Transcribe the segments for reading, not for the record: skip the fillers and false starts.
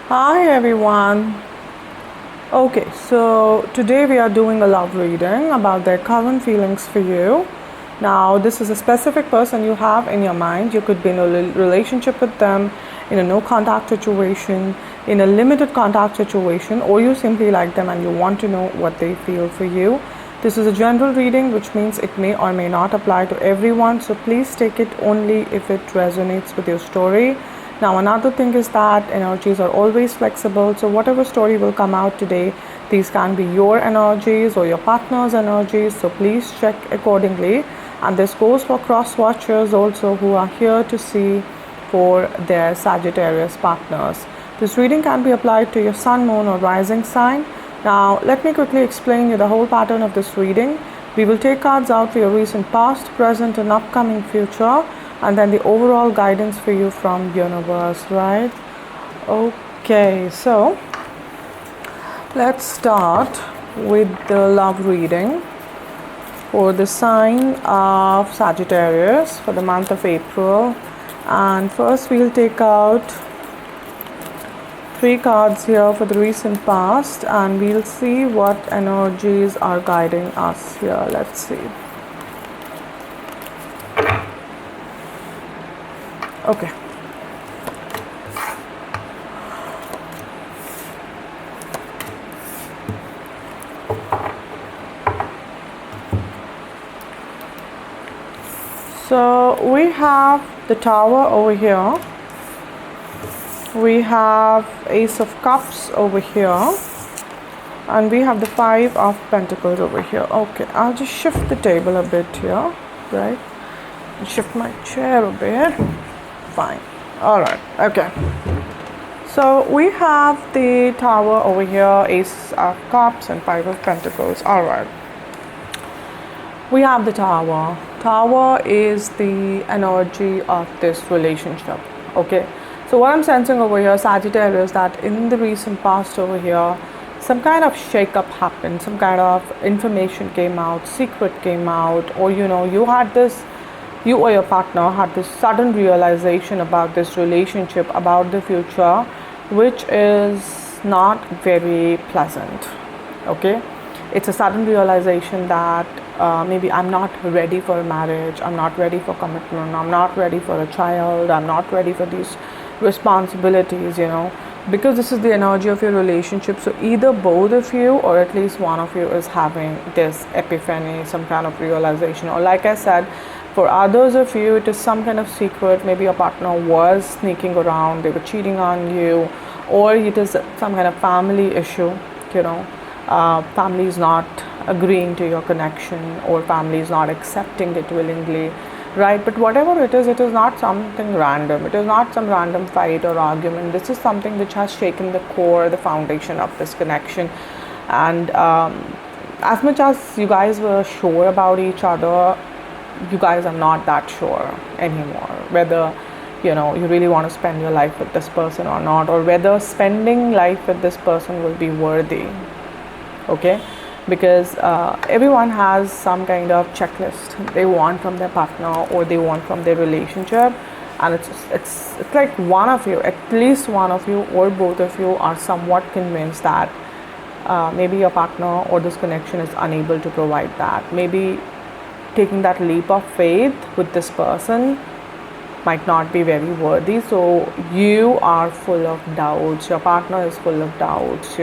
Hi everyone. Okay, so today we are doing a love reading about their current feelings for you. Now, this is a specific person you have in your mind. You could be in a relationship with them, in a no contact situation, in a limited contact situation, or you simply like them and you want to know what they feel for you. This is a general reading, which means it may or may not apply to everyone, so please take it only if it resonates with your story. Now, another thing is that energies are always flexible, so whatever story will come out today, these can be your energies or your partner's energies, so please check accordingly. And this goes for cross watchers also, who are here to see for their Sagittarius partners. This reading can be applied to your sun, moon, or rising sign. Now, let me quickly explain you the whole pattern of this reading. We will take cards out for your recent past, present, and upcoming future, and then the overall guidance for you from universe, right? Okay, so let's start with the love reading for the sign of Sagittarius for the month of April. And first we'll take out 3 cards here for the recent past, and we'll see what energies are guiding us here. Let's see. Okay. So we have the Tower over here. We have Ace of Cups over here. And we have the 5 of Pentacles over here. Okay, I'll just shift the table a bit here, right? Shift my chair a bit. Fine. Alright, okay. So we have the Tower over here, Ace of Cups and 5 of Pentacles. Alright. We have the Tower. Tower is the energy of this relationship. Okay. So what I'm sensing over here, Sagittarius, that in the recent past over here, some kind of shake-up happened, some kind of information came out, secret came out, or you or your partner had this sudden realization about this relationship, about the future, which is not very pleasant. Okay, it's a sudden realization that maybe I'm not ready for a marriage, I'm not ready for commitment, I'm not ready for a child, I'm not ready for these responsibilities, because this is the energy of your relationship. So either both of you or at least one of you is having this epiphany, some kind of realization, or like I said, for others of you, it is some kind of secret. Maybe your partner was sneaking around, they were cheating on you, or it is some kind of family issue, family is not agreeing to your connection, or family is not accepting it willingly, right? But whatever it is not something random. It is not some random fight or argument. This is something which has shaken the core, the foundation of this connection. And as much as you guys were sure about each other, you guys are not that sure anymore whether you really want to spend your life with this person or not, or whether spending life with this person will be worthy. Okay, because everyone has some kind of checklist they want from their partner or they want from their relationship, and it's like one of you, at least one of you or both of you, are somewhat convinced that maybe your partner or this connection is unable to provide that. Maybe taking that leap of faith with this person might not be very worthy. So you are full of doubts, your partner is full of doubts,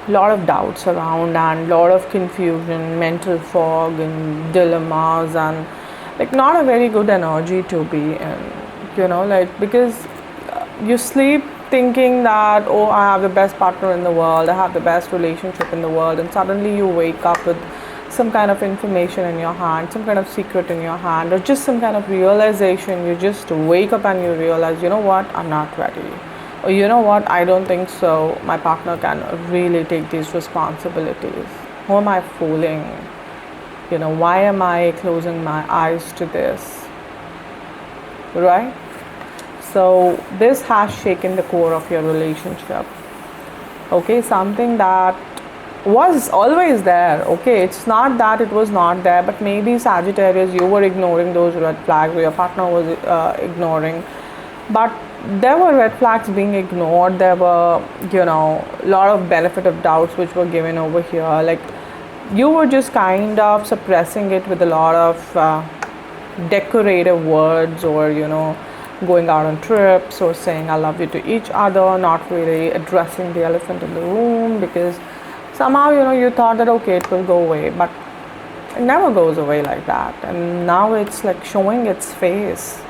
lot of doubts around, and lot of confusion, mental fog and dilemmas, and like not a very good energy to be in, because you sleep thinking that, oh, I have the best partner in the world, I have the best relationship in the world, and suddenly you wake up with some kind of information in your hand, some kind of secret in your hand, or just some kind of realization. You just wake up and you realize, you know what, I'm not ready. Or you know what, I don't think so. My partner can really take these responsibilities. Who am I fooling? Why am I closing my eyes to this? Right? So this has shaken the core of your relationship. Okay, something that was always there. Okay, it's not that it was not there, but maybe Sagittarius, you were ignoring those red flags, or your partner was ignoring but there were red flags being ignored. There were, a lot of benefit of doubts which were given over here. Like, you were just kind of suppressing it with a lot of decorative words, or going out on trips, or saying I love you to each other, not really addressing the elephant in the room, because somehow you thought that okay, it will go away, but it never goes away like that. And now it's like showing its face,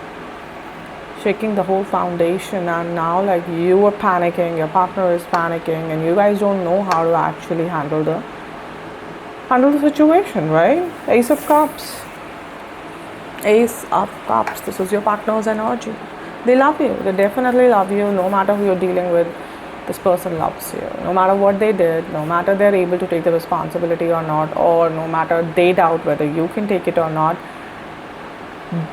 shaking the whole foundation. And now, like, you are panicking, your partner is panicking, and you guys don't know how to actually handle the situation, right? Ace of Cups. Ace of Cups. This is your partner's energy. They love you. They definitely love you. No matter who you're dealing with, this person loves you. No matter what they did, no matter they're able to take the responsibility or not, or no matter they doubt whether you can take it or not,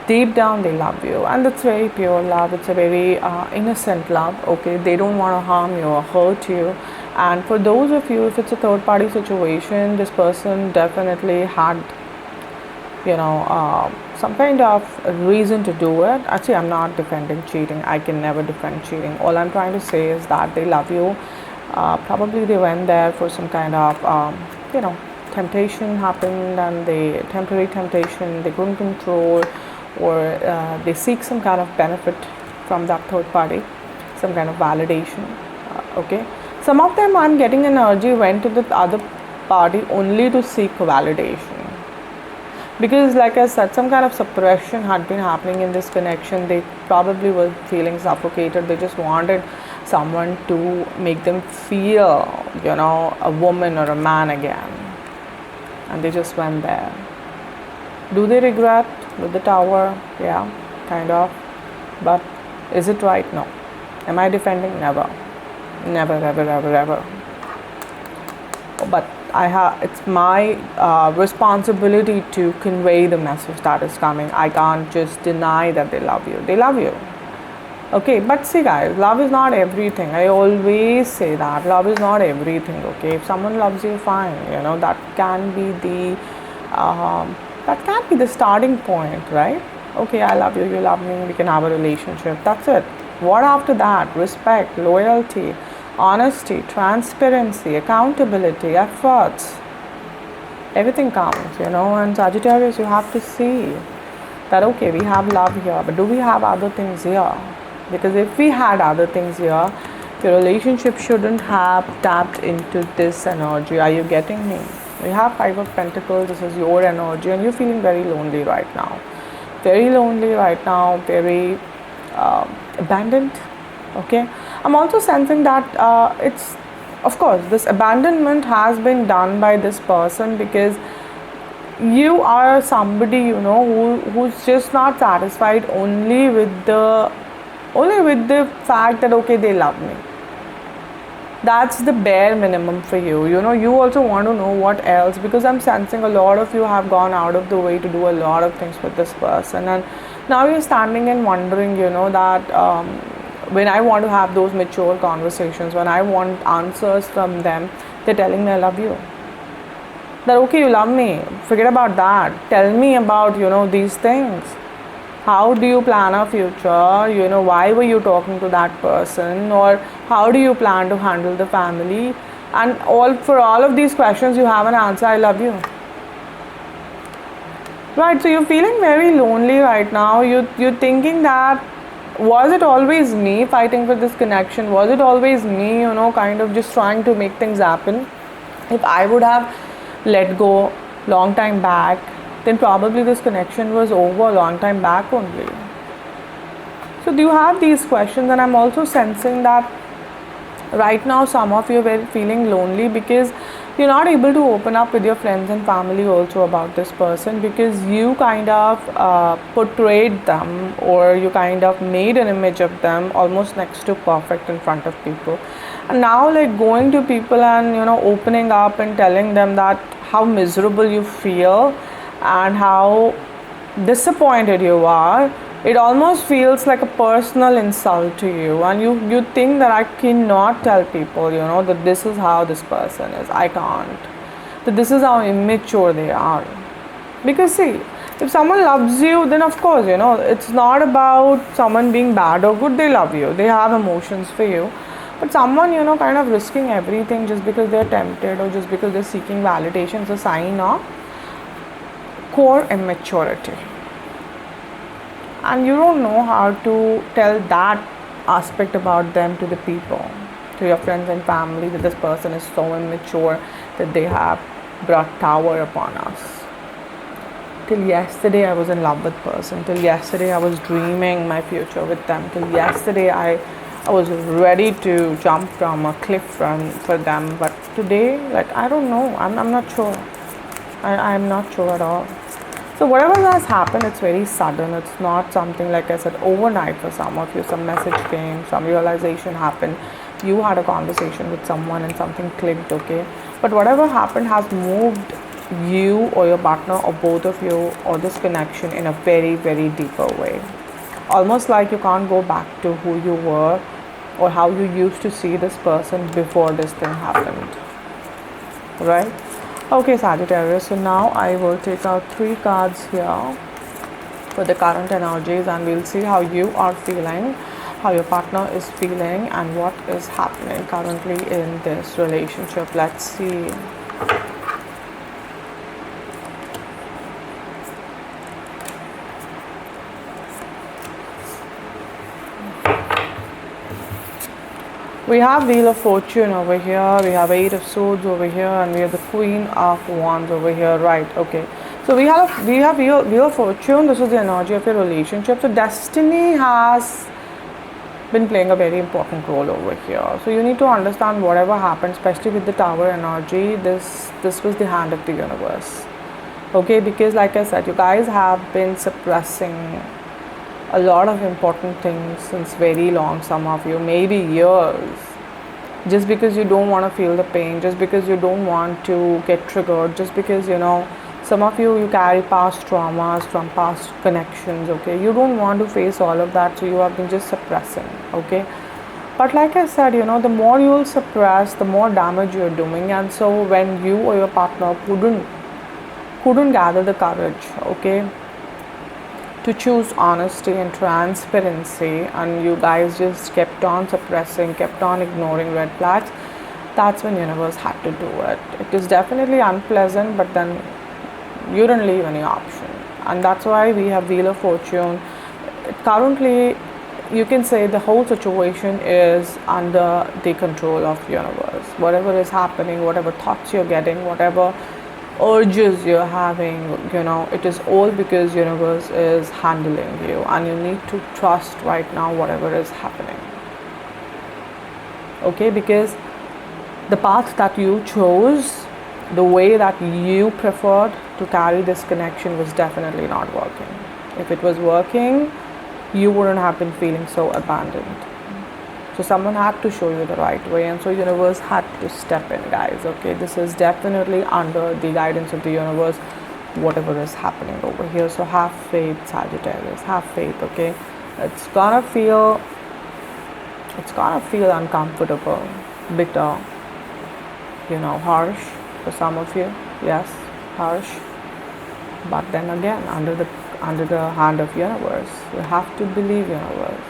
deep down they love you. And it's very pure love. It's a very innocent love. Okay, they don't want to harm you or hurt you. And for those of you, if it's a third party situation, this person definitely had some kind of reason to do it. Actually, I'm not defending cheating. I can never defend cheating. All I'm trying to say is that they love you. Probably they went there for some kind of temptation happened, and the temporary temptation they couldn't control, or they seek some kind of benefit from that third party, some kind of validation. Okay, some of them, I'm getting energy, went to the other party only to seek validation. Because, like I said, some kind of suppression had been happening in this connection. They probably were feeling suffocated. They just wanted someone to make them feel, a woman or a man again. And they just went there. Do they regret with the tower? Yeah, kind of. But is it right? No. Am I defending? Never. Never, ever, ever, ever. But it's my responsibility to convey the message that is coming. I can't just deny that they love you. They love you. Okay, but see guys, love is not everything. I always say that. Love is not everything, okay? If someone loves you, fine. That can be the starting point, right? Okay, I love you, you love me, we can have a relationship. That's it. What after that? Respect, loyalty, honesty, transparency, accountability, efforts, everything counts, and Sagittarius, you have to see that okay, we have love here, but do we have other things here? Because if we had other things here, your relationship shouldn't have tapped into this energy. Are you getting me? We have Five of Pentacles. This is your energy, and you're feeling very lonely right now. Very lonely right now, very abandoned. Okay, I'm also sensing that it's, of course, this abandonment has been done by this person, because you are somebody who's just not satisfied only with the fact that okay, they love me. That's the bare minimum for you. You also want to know what else, because I'm sensing a lot of you have gone out of the way to do a lot of things with this person, and now you're standing and wondering, that when I want to have those mature conversations, when I want answers from them, they're telling me I love you. That okay, you love me, forget about that. Tell me about, these things. How do you plan a future? Why were you talking to that person? Or how do you plan to handle the family? And for all of these questions, you have an answer, I love you. Right, so you're feeling very lonely right now. You're thinking that, was it always me fighting for this connection? Was it always me, kind of just trying to make things happen? If I would have let go long time back, then probably this connection was over a long time back only. So do you have these questions? And I'm also sensing that right now some of you are feeling lonely because you're not able to open up with your friends and family also about this person, because you kind of portrayed them, or you kind of made an image of them almost next to perfect in front of people. And now, like, going to people and opening up and telling them that how miserable you feel and how disappointed you are, it almost feels like a personal insult to you, and you think that I cannot tell people that this is how this person is. I can't. That this is how immature they are. Because see, If someone loves you, then of course, it's not about someone being bad or good. They love you, they have emotions for you. But someone, kind of risking everything just because they're tempted or just because they're seeking validation is a sign of core immaturity. And you don't know how to tell that aspect about them to the people, to your friends and family, that this person is so immature that they have brought tower upon us. Till yesterday I was in love with person. Till yesterday I was dreaming my future with them. Till yesterday I was ready to jump from a cliff for them. But today, I don't know. I'm not sure. I'm not sure at all. So whatever has happened, it's very sudden. It's not something, like I said, overnight for some of you. Some message came, some realization happened. You had a conversation with someone and something clicked, okay? But whatever happened has moved you or your partner or both of you or this connection in a very, very deeper way. Almost like you can't go back to who you were or how you used to see this person before this thing happened. Right? Okay, Sagittarius. So now I will take out 3 cards here for the current energies, and we'll see how you are feeling, how your partner is feeling, and what is happening currently in this relationship. Let's see. We have Wheel of Fortune over here, we have 8 of Swords over here, and we have the Queen of Wands over here. Right, okay. So we have Wheel of Fortune. This is the energy of your relationship. So destiny has been playing a very important role over here. So you need to understand whatever happened, especially with the Tower energy. This was the hand of the universe. Okay, because like I said, you guys have been suppressing a lot of important things since very long, some of you, maybe years, just because you don't want to feel the pain, just because you don't want to get triggered, just because, some of you carry past traumas from past connections, okay? You don't want to face all of that, so you have been just suppressing, okay? But like I said, the more you will suppress, the more damage you're doing. And so when you or your partner couldn't gather the courage, okay, to choose honesty and transparency, and you guys just kept on suppressing, kept on ignoring red flags, that's when universe had to do it. It is definitely unpleasant, but then you don't leave any option. And that's why we have Wheel of Fortune. Currently, you can say the whole situation is under the control of universe. Whatever is happening, whatever thoughts you're getting, whatever urges you're having, it is all because universe is handling you, and you need to trust right now whatever is happening, okay? Because the path that you chose, the way that you preferred to carry this connection was definitely not working. If it was working, you wouldn't have been feeling so abandoned. So someone had to show you the right way, and so universe had to step in, guys, okay? This is definitely under the guidance of the universe, whatever is happening over here. So have faith, Sagittarius, have faith, okay? It's gonna feel uncomfortable, bitter, harsh for some of you. Yes, harsh. But then again, under the hand of universe, you have to believe universe.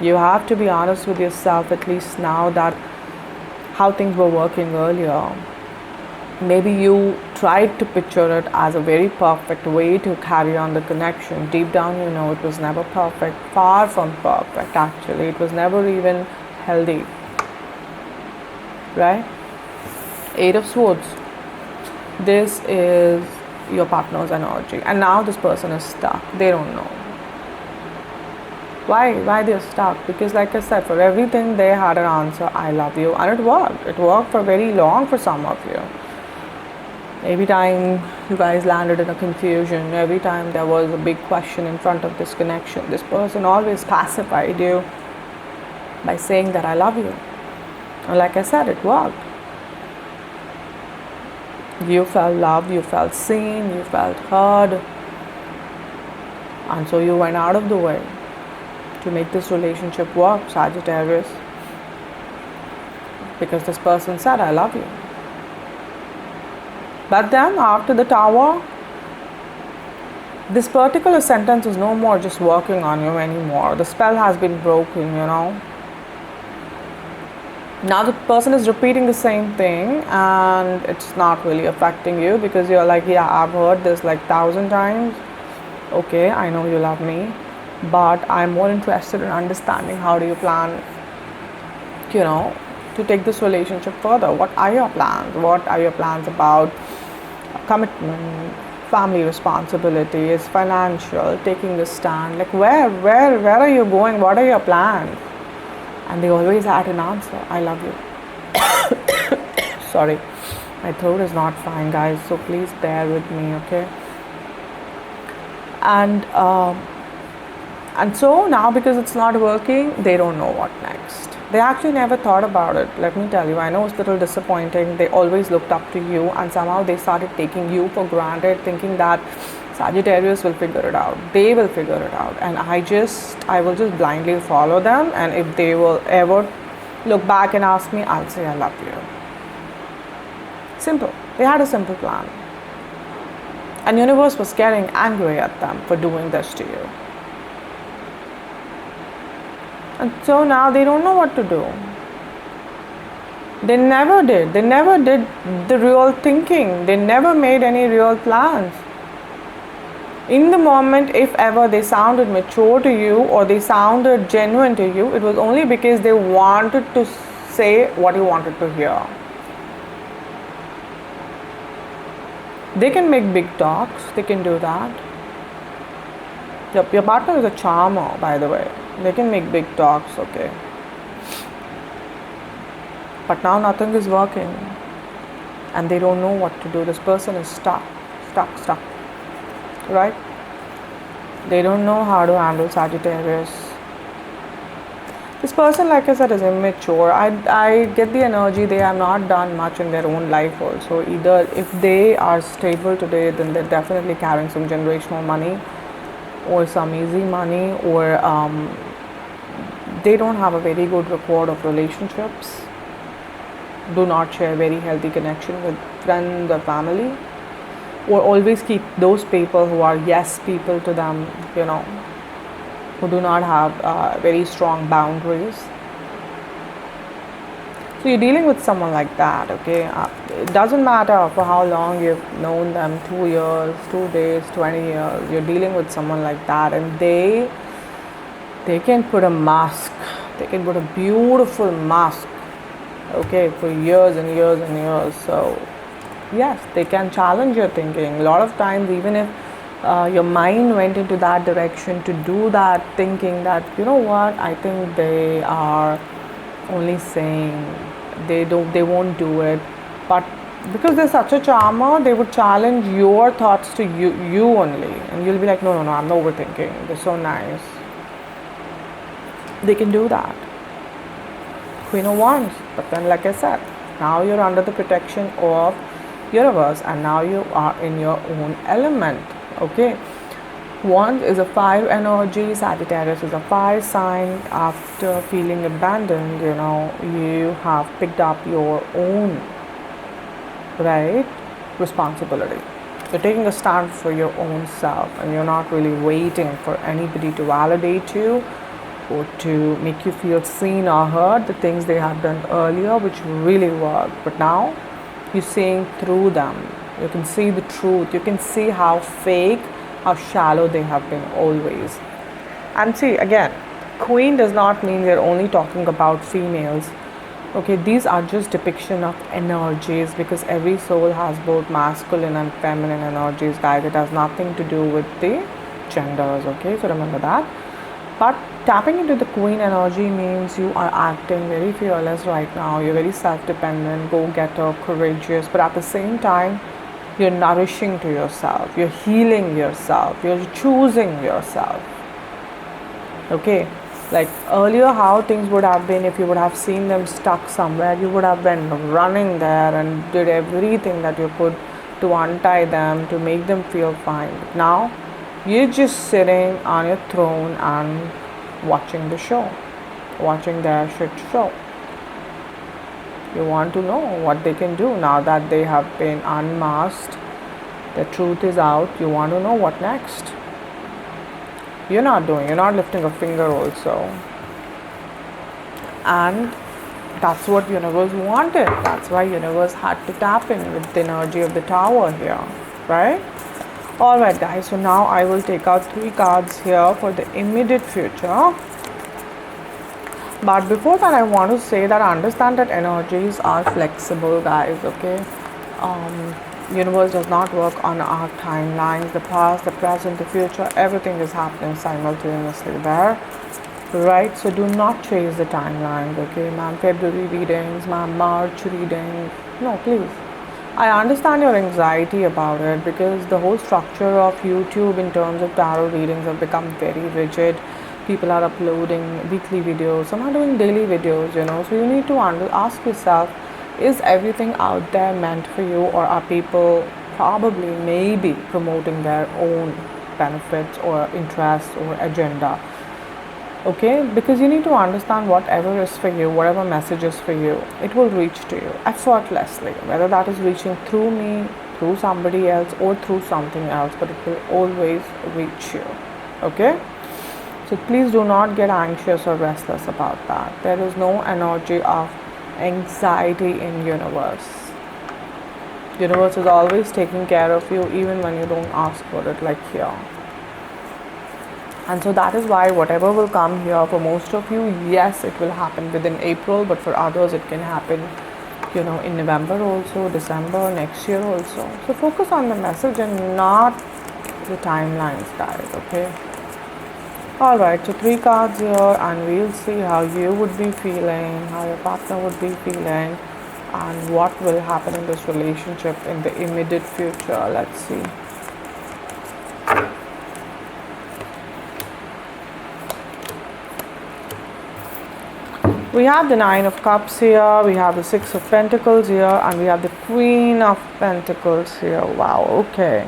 You have to be honest with yourself, at least now, that how things were working earlier. Maybe you tried to picture it as a very perfect way to carry on the connection. Deep down, it was never perfect. Far from perfect, actually. It was never even healthy. Right? 8 of Swords. This is your partner's energy. And now this person is stuck. They don't know. Why they're stuck? Because like I said, for everything they had an answer, I love you, and it worked. It worked for very long for some of you. Every time you guys landed in a confusion, every time there was a big question in front of this connection, this person always pacified you by saying that I love you. And like I said, it worked. You felt loved, you felt seen, you felt heard, and so you went out of the way to make this relationship work, Sagittarius, because this person said, I love you. But then after the Tower, This particular sentence is no more just working on you anymore. The spell has been broken. Now the person is repeating the same thing and it's not really affecting you because you're like, yeah, I've heard this like 1,000 times. Okay, I know you love me, but I'm more interested in understanding how do you plan, to take this relationship further. What are your plans? What are your plans about commitment, family responsibilities, financial, taking a stand? Like where are you going? What are your plans? And they always had an answer. I love you. Sorry, my throat is not fine, guys, so please bear with me, okay? And so now, because it's not working, they don't know what next. They actually never thought about it. Let me tell you, I know it's a little disappointing. They always looked up to you, and somehow they started taking you for granted, thinking that Sagittarius will figure it out. They will figure it out. And I will just blindly follow them. And if they will ever look back and ask me, I'll say, I love you. Simple. They had a simple plan. And universe was getting angry at them for doing this to you. And so now they don't know what to do. They never did. They never did the real thinking. They never made any real plans. In the moment, if ever they sounded mature to you or they sounded genuine to you, it was only because they wanted to say what you wanted to hear. They can make big talks. They can do that. Your partner is a charmer, by the way. They can make big talks, okay. But now nothing is working. And they don't know what to do. This person is stuck. Right? They don't know how to handle Sagittarius. This person, like I said, is immature. I get the energy they have not done much in their own life also. Either if they are stable today, then they're definitely carrying some generational money or some easy money, or they don't have a very good record of relationships, do not share very healthy connection with friends or family, or always keep those people who are yes people to them, who do not have very strong boundaries. So you're dealing with someone like that, okay? It doesn't matter for how long you've known them, 2 years, 2 days, 20 years, you're dealing with someone like that, and they can put a mask, they can put a beautiful mask, okay, for years and years and years. So yes, they can challenge your thinking. A lot of times, even if your mind went into that direction to do that, thinking that, I think they are only saying, they won't do it. But because they're such a charmer, they would challenge your thoughts to you only. And you'll be like, no, I'm overthinking. They're so nice. They can do that. Queen of Wands. But then, like I said, now you're under the protection of universe, and now you are in your own element, okay? Wands is a fire energy. Sagittarius is a fire sign. After feeling abandoned, you have picked up your own, right, responsibility. You're taking a stand for your own self, and you're not really waiting for anybody to validate you or to make you feel seen or heard, the things they have done earlier, which really worked. But now you're seeing through them. You can see the truth. You can see how fake, how shallow they have been always. And see, again, queen does not mean we're only talking about females. Okay, these are just depiction of energies, because every soul has both masculine and feminine energies, guys. It has nothing to do with the genders, okay? So remember that. But tapping into the queen energy means you are acting very fearless right now. You're very self-dependent, go-getter, courageous, but at the same time, you're nourishing to yourself. You're healing yourself. You're choosing yourself. Okay? Like earlier, how things would have been if you would have seen them stuck somewhere, you would have been running there and did everything that you could to untie them, to make them feel fine. But now, you're just sitting on your throne and watching the show, watching their shit show. You want to know what they can do now that they have been unmasked The truth is out. You want to know what next. You're not lifting a finger also. And that's what universe wanted. That's why universe had to tap in with the energy of the tower here, right? Alright guys, so now I will take out 3 cards here for the immediate future. But before that, I want to say that understand that energies are flexible, guys, okay? Universe does not work on our timelines. The past, the present, the future, everything is happening simultaneously there, right? So do not chase the timelines, okay? Ma'am, February readings, ma'am, March readings. No, please. I understand your anxiety about it because the whole structure of YouTube in terms of tarot readings have become very rigid. People are uploading weekly videos, some are doing daily videos, so you need to ask yourself, is everything out there meant for you, or are people probably maybe promoting their own benefits or interests or agenda? Okay, because you need to understand whatever is for you, whatever message is for you, it will reach to you effortlessly, whether that is reaching through me, through somebody else, or through something else, but it will always reach you. Okay, so please do not get anxious or restless about that. There is no energy of anxiety in universe. Universe is always taking care of you even when you don't ask for it, like here. And so that is why whatever will come here for most of you, yes, it will happen within April, but for others it can happen, in November also, December, next year also. So focus on the message and not the timelines, guys, okay? Alright, so 3 cards here, and we'll see how you would be feeling, how your partner would be feeling, and what will happen in this relationship in the immediate future. Let's see. We have the 9 of Cups here, we have the 6 of Pentacles here, and we have the Queen of Pentacles here. Wow, okay.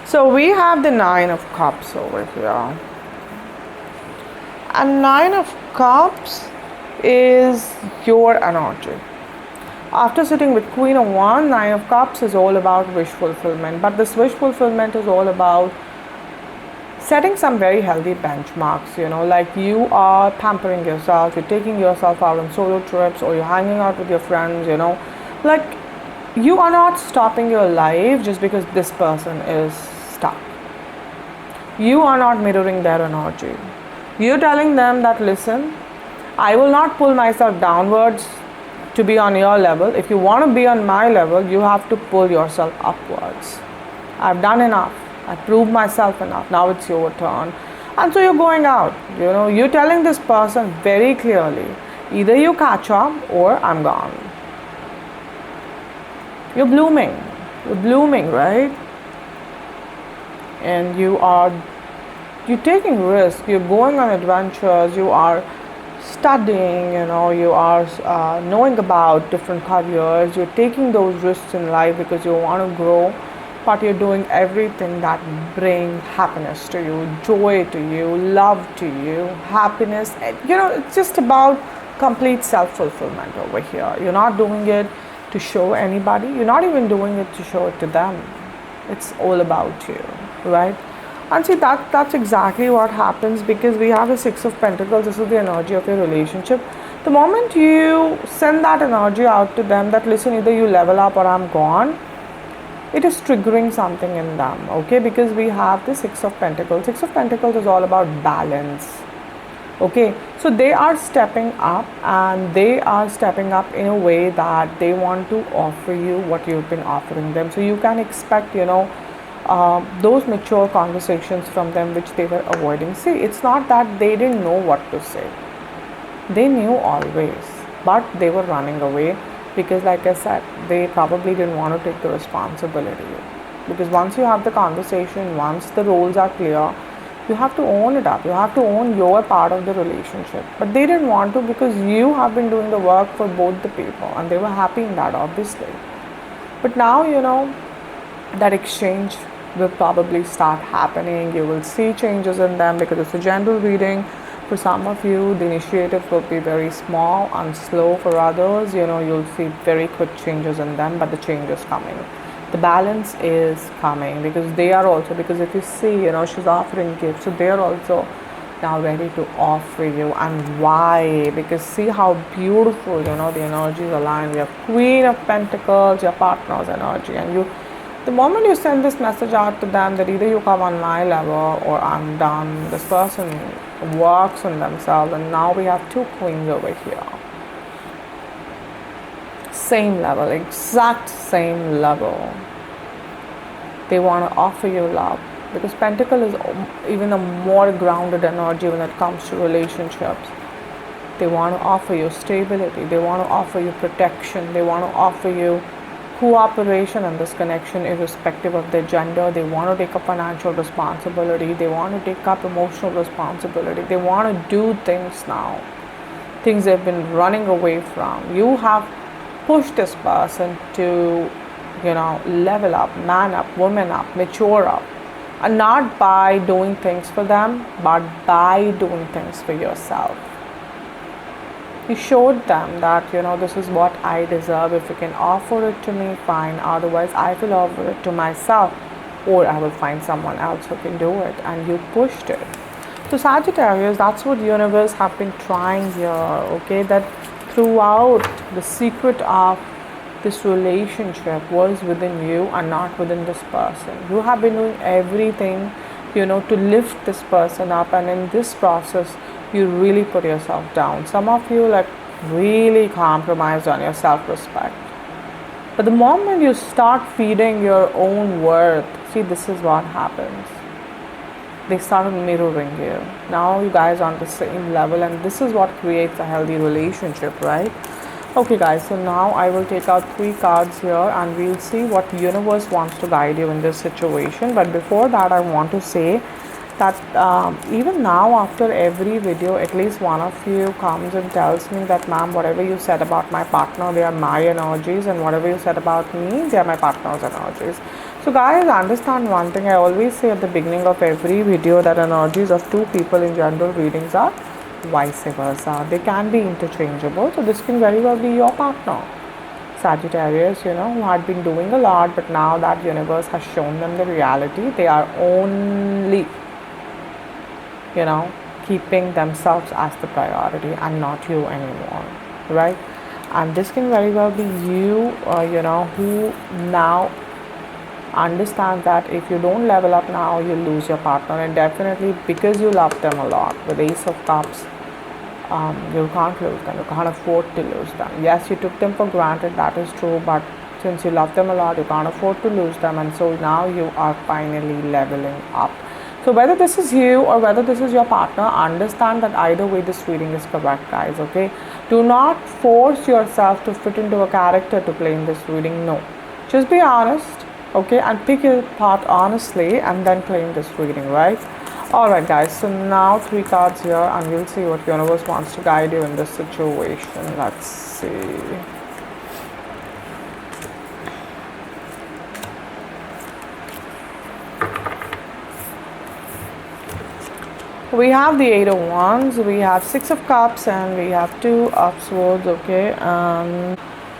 So we have the 9 of Cups over here. And 9 of Cups is your energy. After sitting with Queen of Wands, 9 of Cups is all about wish fulfillment. But this wish fulfillment is all about setting some very healthy benchmarks, like you are pampering yourself, you're taking yourself out on solo trips, or you're hanging out with your friends, like you are not stopping your life just because this person is stuck. You are not mirroring their energy. You're telling them that, listen, I will not pull myself downwards to be on your level. If you want to be on my level, you have to pull yourself upwards. I've done enough. I proved myself enough. Now it's your turn. And so you're going out. You're telling this person very clearly, either you catch up or I'm gone. You're blooming. You're blooming, right? And you're taking risks. You're going on adventures. You are studying, you are knowing about different careers. You're taking those risks in life because you want to grow. But you're doing everything that brings happiness to you, joy to you, love to you, happiness. It's just about complete self-fulfillment over here. You're not doing it to show anybody. You're not even doing it to show it to them. It's all about you, right? And see, that's exactly what happens, because we have the 6 of Pentacles. This is the energy of your relationship. The moment you send that energy out to them that, listen, either you level up or I'm gone, it is triggering something in them, okay? Because we have the 6 of Pentacles. 6 of Pentacles is all about balance, okay? So they are stepping up, and they are stepping up in a way that they want to offer you what you've been offering them. So you can expect, those mature conversations from them which they were avoiding. See, it's not that they didn't know what to say. They knew always, but they were running away. Because like I said, they probably didn't want to take the responsibility. Because once you have the conversation, once the roles are clear, you have to own it up. You have to own your part of the relationship. But they didn't want to, because you have been doing the work for both the people. And they were happy in that, obviously. But now, that exchange will probably start happening. You will see changes in them, because it's a general reading. For some of you, the initiative will be very small and slow. For others, you'll see very quick changes in them, but the change is coming. The balance is coming because they are also, because if you see, she's offering gifts, so they are also now ready to offer you. And why? Because see how beautiful, the energies align. We have Queen of Pentacles, your partner's energy, and you, the moment you send this message out to them that either you come on my level or I'm done, this person works on themselves. And now we have two queens over here, same level, exact same level. They want to offer you love, because Pentacle is even a more grounded energy when it comes to relationships. They want to offer you stability, they want to offer you protection, they want to offer you cooperation in this connection irrespective of their gender. They want to take up financial responsibility, they want to take up emotional responsibility, they want to do things now, things they've been running away from. You have pushed this person to, level up, man up, woman up, mature up, and not by doing things for them, but by doing things for yourself. You showed them that, this is what I deserve. If you can offer it to me, fine. Otherwise, I will offer it to myself, or I will find someone else who can do it. And you pushed it. So Sagittarius, that's what the universe have been trying here, okay? That throughout, the secret of this relationship was within you and not within this person. You have been doing everything, to lift this person up, and in this process, you really put yourself down. Some of you really compromised on your self-respect. But the moment you start feeding your own worth, see, this is what happens. They started mirroring you. Now you guys are on the same level, and this is what creates a healthy relationship, right? Okay guys, so now I will take out 3 cards here and we'll see what the universe wants to guide you in this situation. But before that, I want to say that even now, after every video, at least one of you comes and tells me that, ma'am, whatever you said about my partner, they are my energies, and whatever you said about me, they are my partner's energies. So guys, understand one thing. I always say at the beginning of every video that energies of 2 people in general readings are vice versa. They can be interchangeable. So this can very well be your partner, Sagittarius, who had been doing a lot, but now that universe has shown them the reality, they are only, keeping themselves as the priority and not you anymore, right? And this can very well be you, who now understand that if you don't level up now, you lose your partner. And definitely because you love them a lot, with Ace of Cups, you can't lose them, you can't afford to lose them. Yes, you took them for granted, that is true, but since you love them a lot, you can't afford to lose them, and so now you are finally leveling up. So whether this is you or whether this is your partner, understand that either way this reading is correct, guys, okay? Do not force yourself to fit into a character to play in this reading, no. Just be honest, okay, and pick your part honestly and then claim this reading, right? Alright guys, so now 3 cards here and we'll see what universe wants to guide you in this situation. Let's see. We have the 8 of Wands, we have 6 of Cups, and we have 2 of Swords, okay?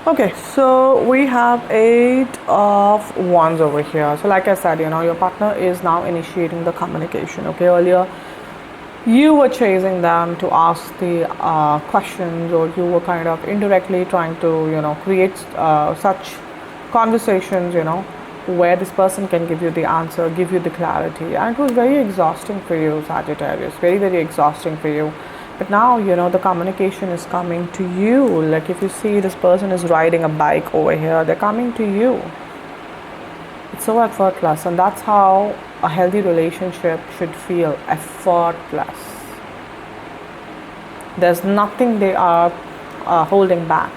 Okay, so we have 8 of Wands over here. So like I said, your partner is now initiating the communication, okay? Earlier, you were chasing them to ask the questions, or you were kind of indirectly trying to, create such conversations, where this person can give you the answer, give you the clarity. And it was very exhausting for you, Sagittarius, very, very exhausting for you. But now, the communication is coming to you. Like if you see this person is riding a bike over here, they're coming to you. It's so effortless, and that's how a healthy relationship should feel, effortless. There's nothing they are holding back.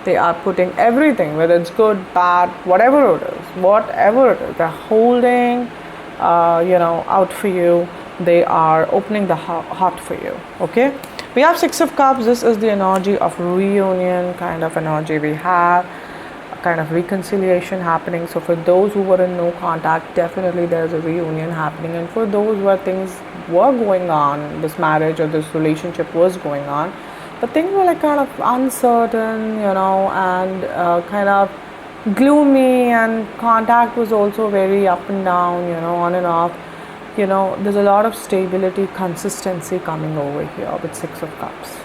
They are putting everything, whether it's good, bad, whatever it is, they're holding, out for you. They are opening the heart for you, okay? We have 6 of Cups. This is the energy of reunion kind of energy we have, a kind of reconciliation happening. So for those who were in no contact, definitely there's a reunion happening. And for those where things were going on, this marriage or this relationship was going on, but things were kind of uncertain, and kind of gloomy, and contact was also very up and down, on and off. There's a lot of stability, consistency coming over here with Six of Cups.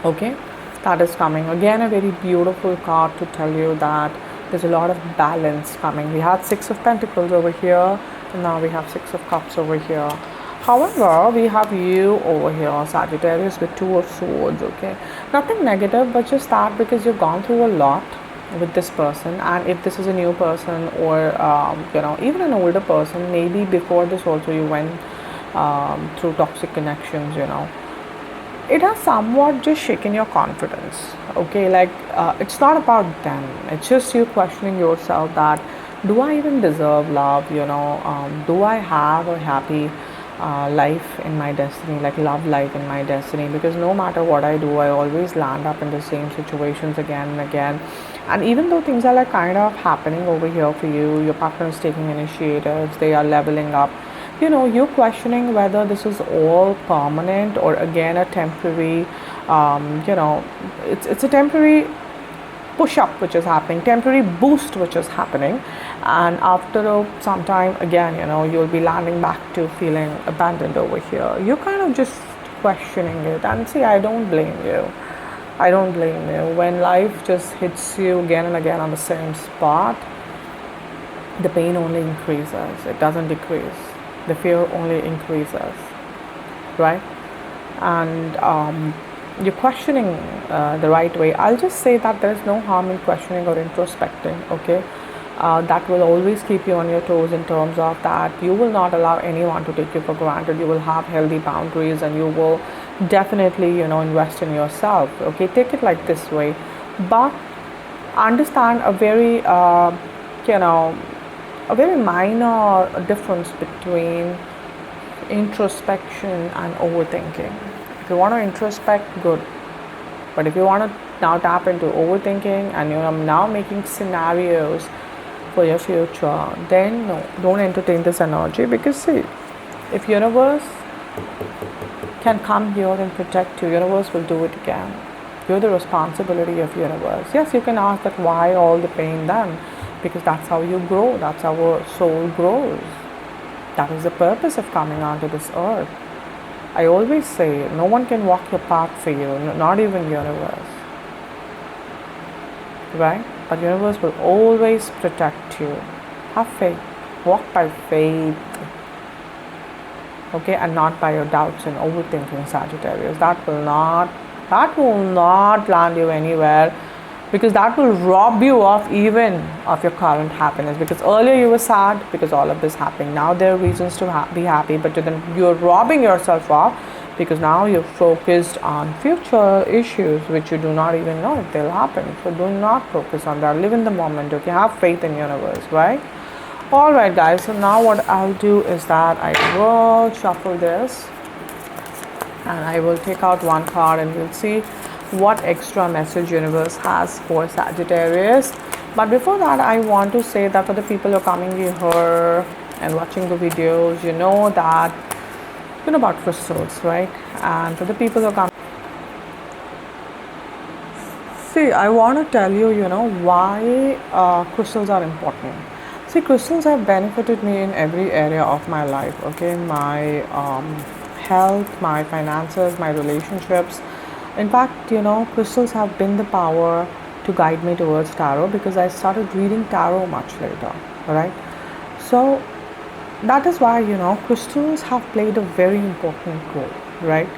Okay, that is coming. Again, a very beautiful card to tell you that there's a lot of balance coming. We had Six of Pentacles over here, and now we have Six of Cups over here. However, we have you over here, Sagittarius, with Two of Swords. Okay, nothing negative, but just that because you've gone through a lot with this person, and if this is a new person, or even an older person, maybe before this also you went through toxic connections, it has somewhat just shaken your confidence. Okay, like it's not about them, it's just you questioning yourself that do I even deserve love, do I have a happy life in my destiny, like love life in my destiny, because no matter what I do, I always land up in the same situations again and again. And even though things are like kind of happening over here for you, your partner is taking initiatives, they are leveling up, you're questioning whether this is all permanent or again a temporary, it's a temporary push up which is happening, temporary boost which is happening, and after some time again, you'll be landing back to feeling abandoned over here. You're kind of just questioning it, and see, I don't blame you. When life just hits you again and again on the same spot, the pain only increases, it doesn't decrease. The fear only increases, right? And you're questioning the right way. I'll just say that there is no harm in questioning or introspecting, okay? That will always keep you on your toes in terms of that you will not allow anyone to take you for granted. You will have healthy boundaries, and you will definitely, invest in yourself, okay? Take it like this way, but understand a very, a very minor difference between introspection and overthinking. If you want to introspect, good. But if you want to now tap into overthinking and you're now making scenarios for your future, then no, don't entertain this energy, because see, if universe can come here and protect you, universe will do it again. You're the responsibility of universe. Yes, you can ask that why all the pain then, because that's how you grow, that's how our soul grows. That is the purpose of coming onto this earth. I always say, no one can walk your path for you, not even universe. Right? But universe will always protect you. Have faith. Walk by faith. Okay, and not by your doubts and overthinking, Sagittarius. That will not land you anywhere, because that will rob you of even of your current happiness. Because earlier you were sad because all of this happened. Now there are reasons to be happy, but then you're robbing yourself of, because now you're focused on future issues which you do not even know if they'll happen. So do not focus on that. Live in the moment. Okay, have faith in universe, right? All right, guys. So now what I'll do is that I will shuffle this, and I will take out one card, and we'll see what extra message universe has for Sagittarius. But before that, I want to say that for the people who are coming here and watching the videos, that about crystals, right? And for the people who are coming, see, I want to tell you, why crystals are important. See, crystals have benefited me in every area of my life, okay? My health, my finances, my relationships. In fact, crystals have been the power to guide me towards tarot, because I started reading tarot much later, right? So that is why, crystals have played a very important role, right?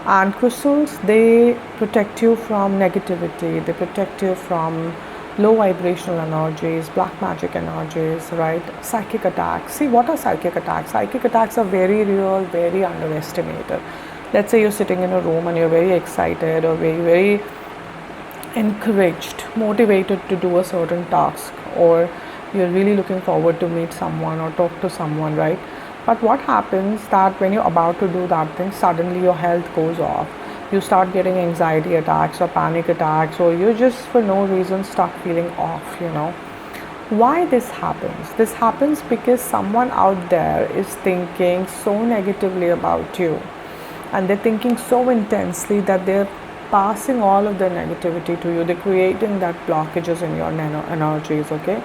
And crystals, they protect you from negativity, they protect you from low vibrational energies, black magic energies, right? Psychic attacks. See, what are psychic attacks? Psychic attacks are very real, very underestimated. Let's say you're sitting in a room and you're very excited or very encouraged, motivated to do a certain task, or you're really looking forward to meet someone or talk to someone, right? But what happens that when you're about to do that thing, suddenly your health goes off. You start getting anxiety attacks or panic attacks, or you just for no reason start feeling off, Why this happens? This happens because someone out there is thinking so negatively about you, and they're thinking so intensely that they're passing all of their negativity to you. They're creating that blockages in your energies, okay?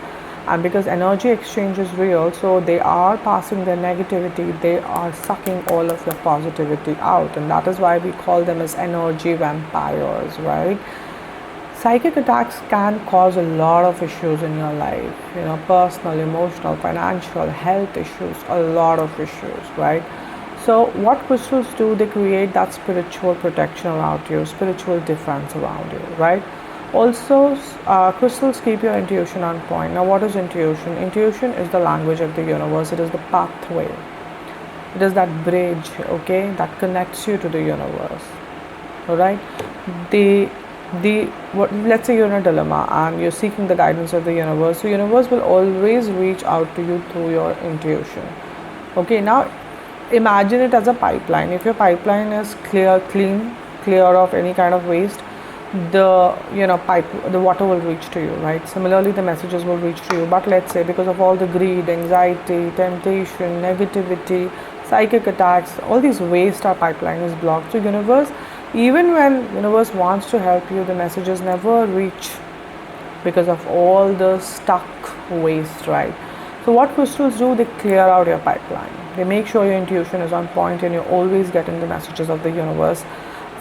And because energy exchange is real, so they are passing their negativity, they are sucking all of your positivity out, and that is why we call them as energy vampires, right? Psychic attacks can cause a lot of issues in your life, personal, emotional, financial, health issues, a lot of issues, right? So what crystals do, they create that spiritual protection around you, spiritual defense around you, right? Also, crystals keep your intuition on point. Now, what is intuition? Intuition is the language of the universe. It is the pathway. It is that bridge, okay, that connects you to the universe. All right. Let's say you're in a dilemma and you're seeking the guidance of the universe. The universe will always reach out to you through your intuition. Okay. Now, imagine it as a pipeline. If your pipeline is clear of any kind of waste, the water will reach to you, right? Similarly, the messages will reach to you. But let's say because of all the greed, anxiety, temptation, negativity, psychic attacks, all these waste, our pipeline is blocked. So universe, even when universe wants to help you, the messages never reach because of all the stuck waste, right? So what crystals do, they clear out your pipeline. They make sure your intuition is on point and you're always getting the messages of the universe.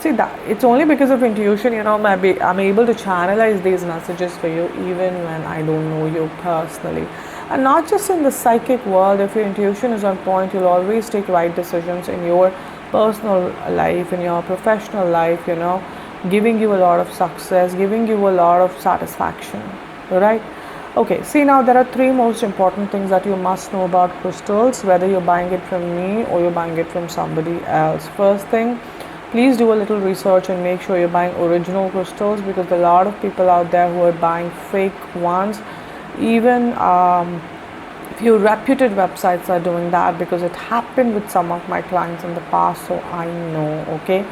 See, that it's only because of intuition, I'm able to channelize these messages for you even when I don't know you personally. And not just in the psychic world. If your intuition is on point, you'll always take right decisions in your personal life, in your professional life, giving you a lot of success, giving you a lot of satisfaction, right? Okay, see, now there are three most important things that you must know about crystals, whether you're buying it from me or you're buying it from somebody else. First thing, please do a little research and make sure you're buying original crystals, because there are a lot of people out there who are buying fake ones. Even few reputed websites are doing that, because it happened with some of my clients in the past, so I know, okay?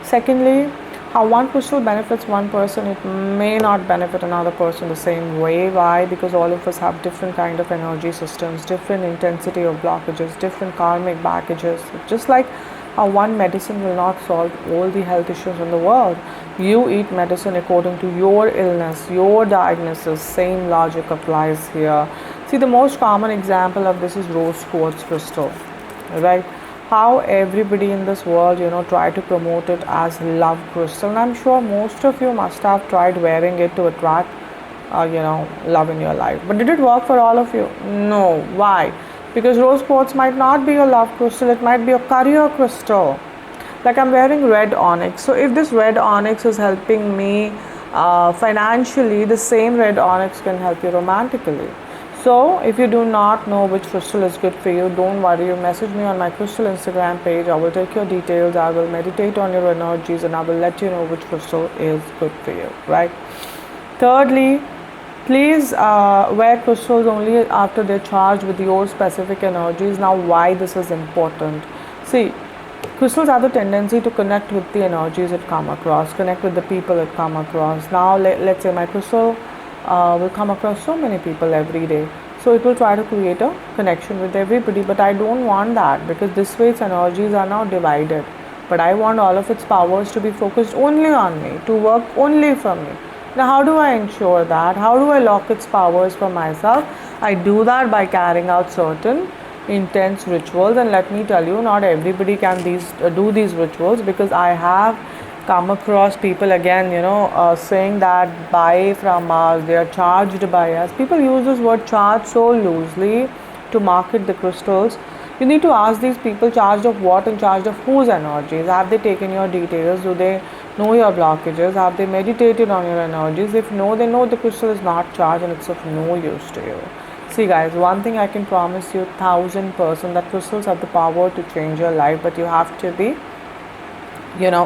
Secondly, how one crystal benefits one person, it may not benefit another person the same way. Why? Because all of us have different kind of energy systems, different intensity of blockages, different karmic baggages. Just like one medicine will not solve all the health issues in the world. You eat medicine according to your illness, your diagnosis. Same logic applies here. See, the most common example of this is rose quartz crystal, right? How everybody in this world, try to promote it as love crystal. And I'm sure most of you must have tried wearing it to attract, love in your life. But did it work for all of you? No. Why? Because rose quartz might not be a love crystal, it might be a career crystal. Like I'm wearing red onyx. So if this red onyx is helping me financially, the same red onyx can help you romantically. So if you do not know which crystal is good for you, don't worry, you message me on my crystal Instagram page. I will take your details, I will meditate on your energies, and I will let you know which crystal is good for you, right? Thirdly, please wear crystals only after they're charged with your specific energies. Now, why this is important? See, crystals have the tendency to connect with the energies it come across, connect with the people it come across. Now, let's say my crystal will come across so many people every day. So it will try to create a connection with everybody. But I don't want that, because this way its energies are now divided. But I want all of its powers to be focused only on me, to work only for me. Now, how do I ensure that? How do I lock its powers for myself? I do that by carrying out certain intense rituals. And let me tell you, not everybody can do these rituals, because I have come across people again, saying that buy from us, they are charged by us. People use this word charge so loosely to market the crystals. You need to ask these people, charged of what and charged of whose energies? Have they taken your details? Do they know your blockages? Have they meditated on your energies? If no, they know the crystal is not charged and it's of no use to you. See guys, one thing I can promise you 1000%, that crystals have the power to change your life, but you have to be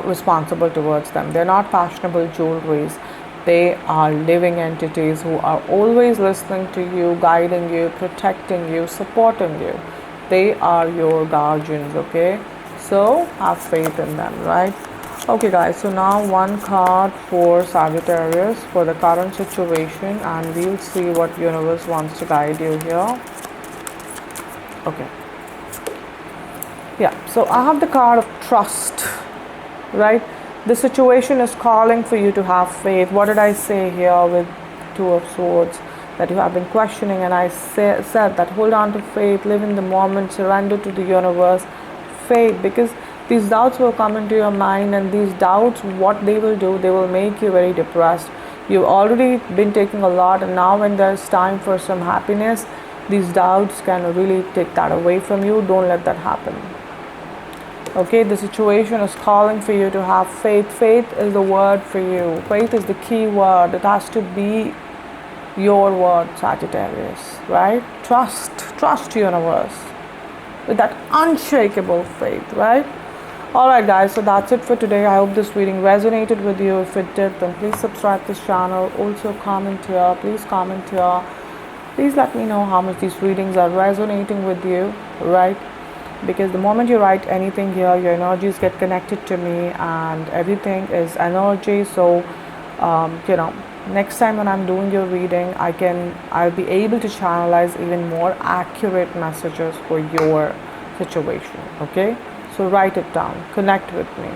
responsible towards them. They're not fashionable jewelries. They are living entities who are always listening to you, guiding you, protecting you, supporting you. They are your guardians, okay? So have faith in them, right? Okay guys, so now one card for Sagittarius for the current situation, and we'll see what universe wants to guide you here. Okay. Yeah, so I have the card of trust, right? The situation is calling for you to have faith. What did I say here with Two of Swords? That you have been questioning, and I said that hold on to faith, live in the moment, surrender to the universe. Faith, because these doubts will come into your mind, and these doubts, what they will do, they will make you very depressed. You've already been taking a lot, and now when there's time for some happiness, these doubts can really take that away from you. Don't let that happen. Okay, the situation is calling for you to have faith. Faith is the word for you. Faith is the key word. It has to be your word, Sagittarius, right? Trust universe with that unshakable faith, right? Alright guys, so that's it for today. I hope this reading resonated with you. If it did, then please subscribe to this channel. Also comment here. Please comment here. Please let me know how much these readings are resonating with you, right? Because the moment you write anything here, your energies get connected to me, and everything is energy. So next time when I'm doing your reading, I'll be able to channelize even more accurate messages for your situation. Okay, so write it down, connect with me.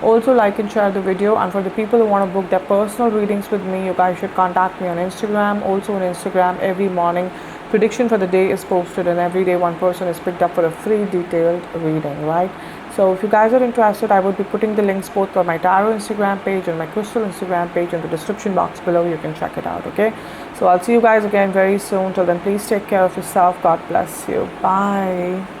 Also like and share the video, and for the people who want to book their personal readings with me, you guys should contact me on Instagram. Also on Instagram, every morning prediction for the day is posted, and every day one person is picked up for a free detailed reading, right? So if you guys are interested, I would be putting the links both for my tarot Instagram page and my crystal Instagram page in the description box below. You can check it out. Okay, so I'll see you guys again very soon. Till then, please take care of yourself. God bless you. Bye.